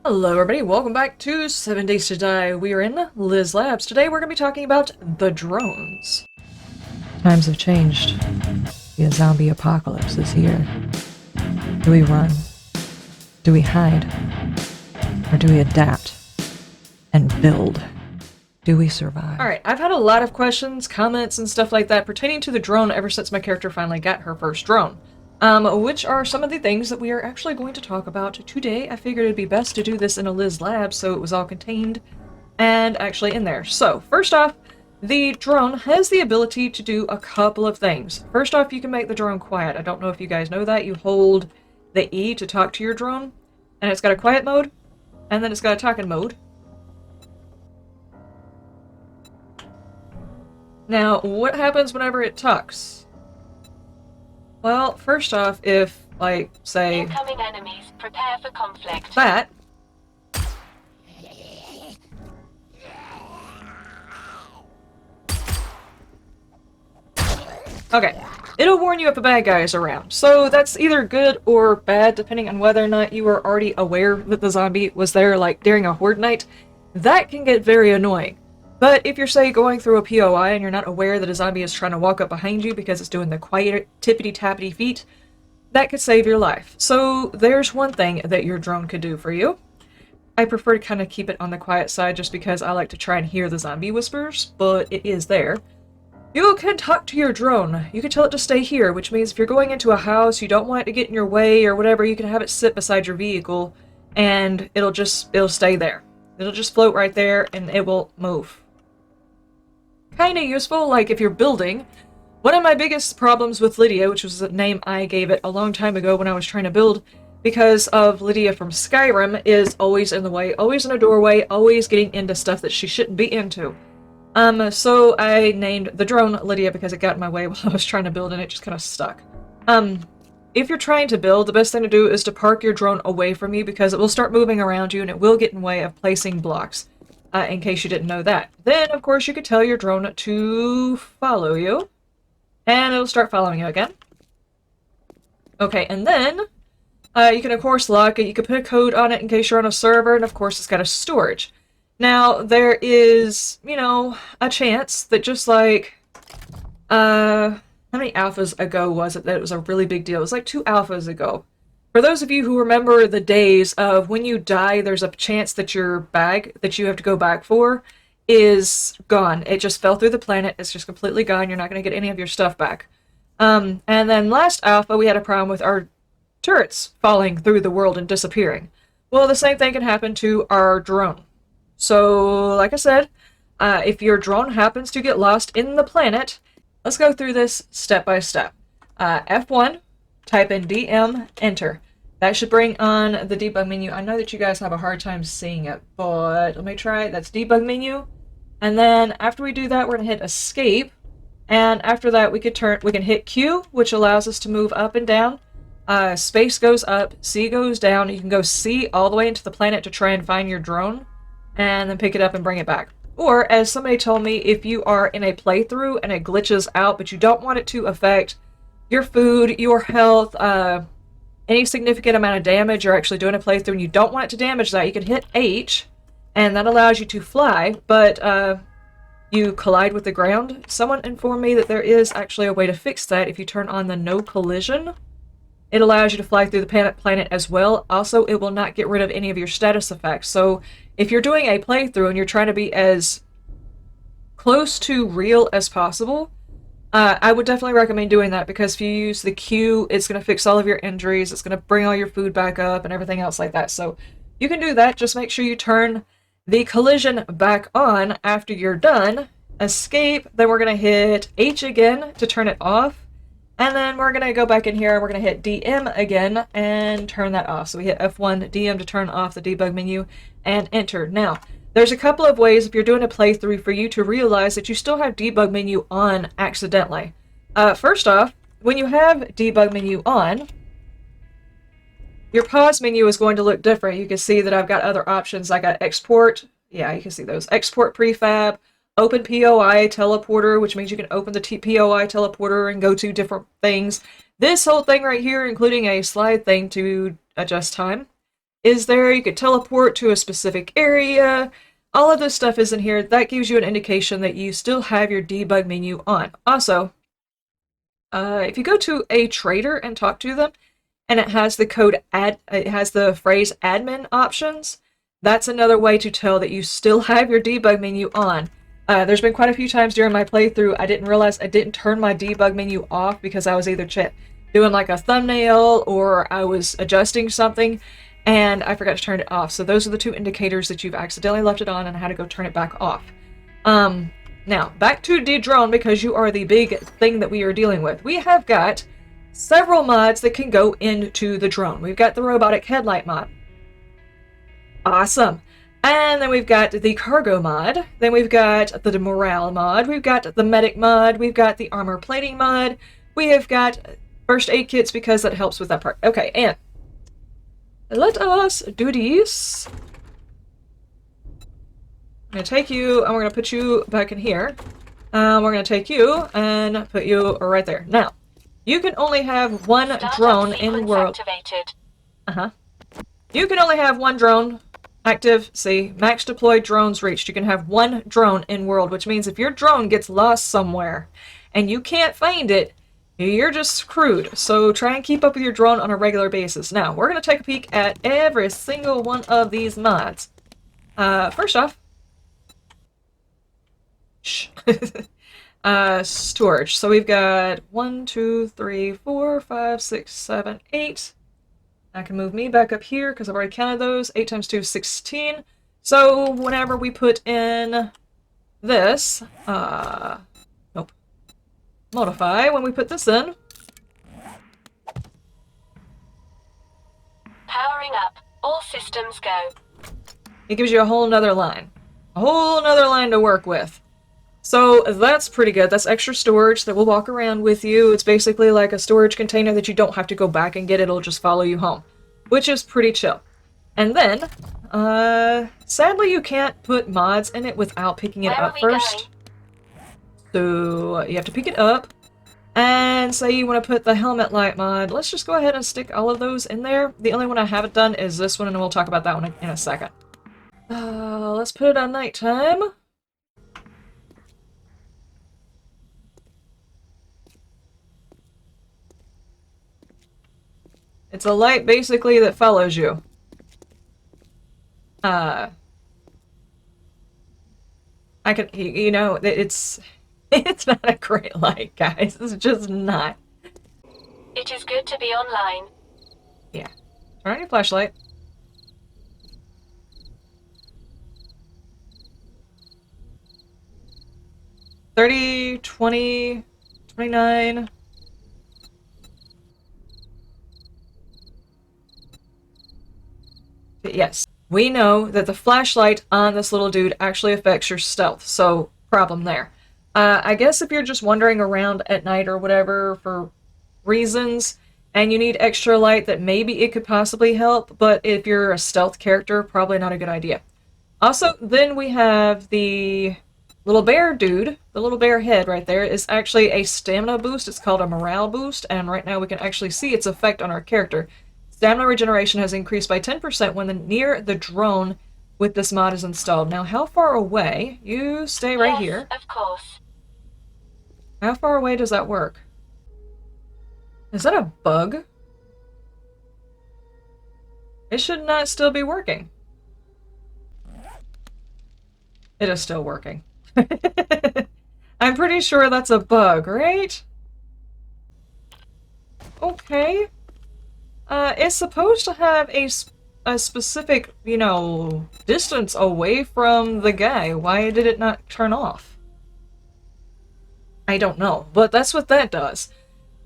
Hello everybody, welcome back to 7 Days to Die. We are in Labz. Today we're going to be talking about the drones. Times have changed. The zombie apocalypse is here. Do we run? Do we hide? Or do we adapt and build? Do we survive? Alright, I've had a lot of questions, comments, and stuff like that pertaining to the drone ever since my character finally got her first drone. Which are some of the things that we are actually going to talk about today. I figured it'd be best to do this in a Labz so it was all contained and actually in there. So, first off, the drone has the ability to do a couple of things. First off, you can make the drone quiet. I don't know if you guys know that. You hold the E to talk to your drone, and it's got a quiet mode, and then it's got a talking mode. Now, what happens whenever it talks? Well, first off, if, like, say... Incoming enemies, prepare for conflict. That... Okay. It'll warn you if a bad guy is around. So that's either good or bad, depending on whether or not you were already aware that the zombie was there, like, during a horde night. That can get very annoying. But if you're, say, going through a POI and you're not aware that a zombie is trying to walk up behind you because it's doing the quiet tippity-tappity feet, that could save your life. So there's one thing that your drone could do for you. I prefer to kind of keep it on the quiet side just because I like to try and hear the zombie whispers, but it is there. You can talk to your drone. You can tell it to stay here, which means if you're going into a house, you don't want it to get in your way or whatever, you can have it sit beside your vehicle and it'll stay there. It'll just float right there and it will move. Kind of useful, like if you're building. One of my biggest problems with Lydia, which was the name I gave it a long time ago when I was trying to build, because of Lydia from Skyrim, is always in the way, always in a doorway, always getting into stuff that she shouldn't be into. So I named the drone Lydia because it got in my way while I was trying to build and it just kind of stuck. If you're trying to build, the best thing to do is to park your drone away from you because it will start moving around you and it will get in the way of placing blocks. In case you didn't know that. Then, of course, you could tell your drone to follow you, and it'll start following you again. Okay, and then you can, of course, lock it. You can put a code on it in case you're on a server, and, of course, it's got a storage. Now, there is, you know, a chance that just like, how many alphas ago was it that it was a really big deal? It was like 2 alphas ago. For those of you who remember the days of when you die, there's a chance that your bag that you have to go back for is gone. It just fell through the planet. It's just completely gone. You're not going to get any of your stuff back. And then last alpha, we had a problem with our turrets falling through the world and disappearing. Well, the same thing can happen to our drone. So, like I said, if your drone happens to get lost in the planet, let's go through this step by step. F1. Type in DM, enter. That should bring on the debug menu. I know that you guys have a hard time seeing it, but let me try it. That's debug menu. And then after we do that, we're going to hit escape. And after that, we can hit Q, which allows us to move up and down. Space goes up, C goes down. You can go C all the way into the planet to try and find your drone, and then pick it up and bring it back. Or, as somebody told me, if you are in a playthrough and it glitches out, but you don't want it to affect your food, your health, any significant amount of damage, you're actually doing a playthrough and you don't want it to damage that, you can hit H, and that allows you to fly, but you collide with the ground. Someone informed me that there is actually a way to fix that. If you turn on the no collision, it allows you to fly through the planet as well. Also, it will not get rid of any of your status effects. So if you're doing a playthrough and you're trying to be as close to real as possible, I would definitely recommend doing that, because if you use the Q, it's going to fix all of your injuries, it's going to bring all your food back up and everything else like that. So you can do that. Just make sure you turn the collision back on after you're done. Escape, then we're going to hit H again to turn it off. And then we're going to go back in here and we're going to hit DM again and turn that off. So we hit F1 DM to turn off the debug menu and enter. Now, there's a couple of ways if you're doing a playthrough for you to realize that you still have debug menu on accidentally. First off, when you have debug menu on, your pause menu is going to look different. You can see that I've got other options. I got export. Yeah, you can see those. Export prefab, open POI teleporter, which means you can open the POI teleporter and go to different things. This whole thing right here, including a slide thing to adjust time. is there. You could teleport to a specific area. All of this stuff is in here. That gives you an indication that you still have your debug menu on. Also, if you go to a trader and talk to them, and it has the code it has the phrase admin options, that's another way to tell that you still have your debug menu on. There's been quite a few times during my playthrough I didn't realize I didn't turn my debug menu off because I was either doing like a thumbnail or I was adjusting something and I forgot to turn it off. So those are the two indicators that you've accidentally left it on and how to go turn it back off. Now, back to the drone, because you are the big thing that we are dealing with. We have got several mods that can go into the drone. We've got the robotic headlight mod. Awesome. And then we've got the cargo mod. Then we've got the morale mod. We've got the medic mod. We've got the armor plating mod. We have got first aid kits because that helps with that part. Okay, and let us do these. I'm going to take you, and we're going to put you back in here. We're going to take you and put you right there. Now, you can only have one drone in world. Activated. You can only have one drone active. See, max deployed drones reached. You can have one drone in world, which means if your drone gets lost somewhere and you can't find it, you're just screwed. So try and keep up with your drone on a regular basis. Now, we're going to take a peek at every single one of these mods. First off, storage. So we've got 1, 2, 3, 4, 5, 6, 7, 8. I can move me back up here because I've already counted those. 8 times 2 is 16. So whenever we put in this, nope, modify, when we put this in, Powering up. All systems go. it gives you a whole nother line. A whole nother line to work with. So that's pretty good. That's extra storage that will walk around with you. It's basically like a storage container that you don't have to go back and get. It'll just follow you home, which is pretty chill. And then, sadly you can't put mods in it without picking it up first. So you have to pick it up. And say you want to put the helmet light mod. Let's just go ahead and stick all of those in there. The only one I haven't done is this one, and we'll talk about that one in a second. Let's put it on nighttime. It's a light, basically, that follows you. I can, you know, it's not a great light, guys. It's just not. It is good to be online. Yeah. Turn on your flashlight. $30, $20, $29. Yes, we know that the flashlight on this little dude actually affects your stealth, so problem there. I guess if you're just wandering around at night or whatever for reasons, and you need extra light, that maybe it could possibly help, but if you're a stealth character, probably not a good idea. Also, then we have the little bear dude. The little bear head right there is actually a stamina boost. It's called a morale boost, and right now we can actually see its effect on our character. Stamina regeneration has increased by 10% when near the drone with this mod is installed. Now, how far away? You stay right Yes, here. of course. How far away does that work? Is that a bug? It should not still be working. It is still working. I'm pretty sure that's a bug, right? Okay. It's supposed to have a specific, you know, distance away from the guy. Why did it not turn off? I don't know, but that's what that does.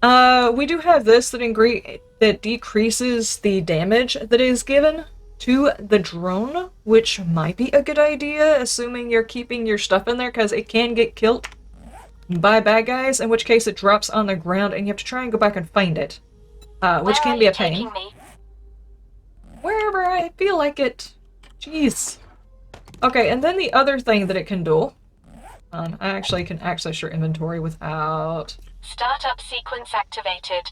We do have this that decreases the damage that is given to the drone, which might be a good idea, assuming you're keeping your stuff in there, because it can get killed by bad guys, in which case it drops on the ground and you have to try and go back and find it. Which can be a pain. Wherever I feel like it. Jeez. Okay, and then the other thing that it can do. I actually can access your inventory without... Startup sequence activated.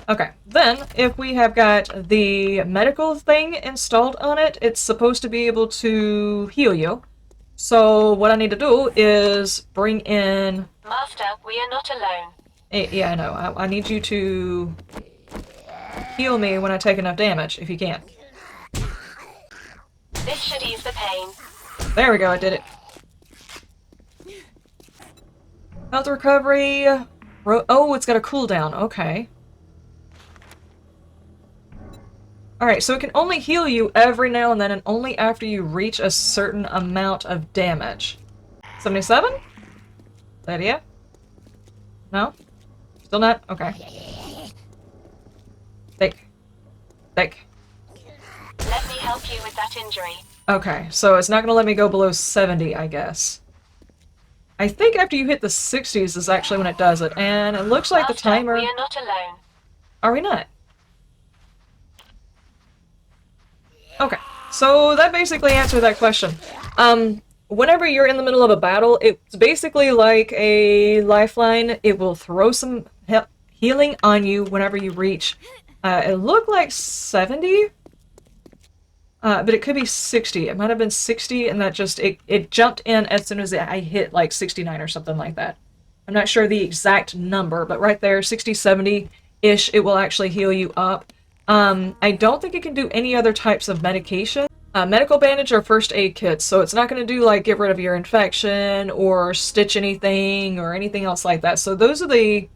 Okay, then if we have got the medical thing installed on it, it's supposed to be able to heal you. So what I need to do is bring in... Master, we are not alone. Yeah, I know. I need you to heal me when I take enough damage, if you can. This should ease the pain. There we go, I did it. Health recovery... Oh, it's got a cooldown. Okay. Alright, so it can only heal you every now and then, and only after you reach a certain amount of damage. 77? Is that it? No? Still not? Okay. Take. Let me help you with that injury. Okay, so it's not going to let me go below 70, I guess. I think after you hit the 60s is actually when it does it, and it looks like Master, the timer... we are not alone. Are we not? Okay, so that basically answered that question. Whenever you're in the middle of a battle, it's basically like a lifeline. It will throw some healing on you whenever you reach. It looked like 70, but it could be 60. It might have been 60, and that just, it jumped in as soon as I hit like 69 or something like that. I'm not sure the exact number, but right there, 60, 70-ish, it will actually heal you up. I don't think it can do any other types of medication. Medical bandage or first aid kits, so it's not going to do like get rid of your infection or stitch anything or anything else like that. So those are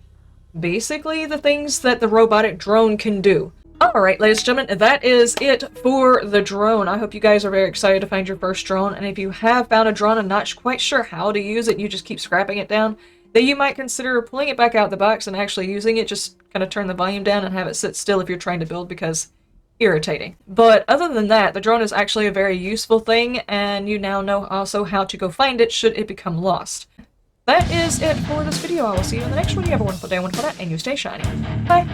basically the things that the robotic drone can do. Alright, ladies and gentlemen, that is it for the drone. I hope you guys are very excited to find your first drone, and if you have found a drone and not quite sure how to use it, you just keep scrapping it down, then you might consider pulling it back out the box and actually using it. Just kind of turn the volume down and have it sit still if you're trying to build, because irritating. But other than that, the drone is actually a very useful thing, and you now know also how to go find it should it become lost. That is it for this video. I will see you in the next one. You have a wonderful day, wonderful night, and you stay shiny. Bye!